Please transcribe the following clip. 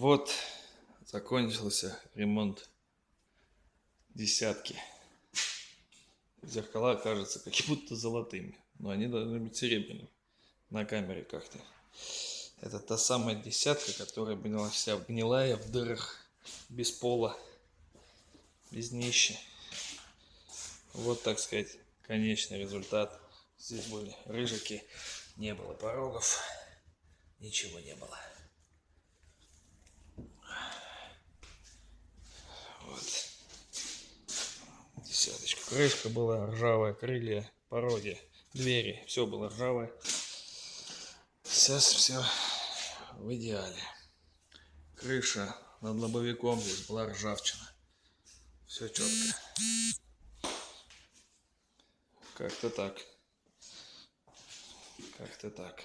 Вот закончился ремонт десятки. Зеркала кажутся как будто золотыми, но они должны быть серебряными на камере как-то. Это та самая десятка, которая была вся гнилая, в дырах, без пола, без днища. Вот, так сказать, конечный результат. Здесь были рыжики, не было порогов, ничего не было. Вот. Десяточка. Крышка была ржавая, крылья, пороги, двери, все было ржавое. Сейчас все в идеале. Крыша над лобовиком здесь была ржавчина. Все четко. Как-то так. Как-то так.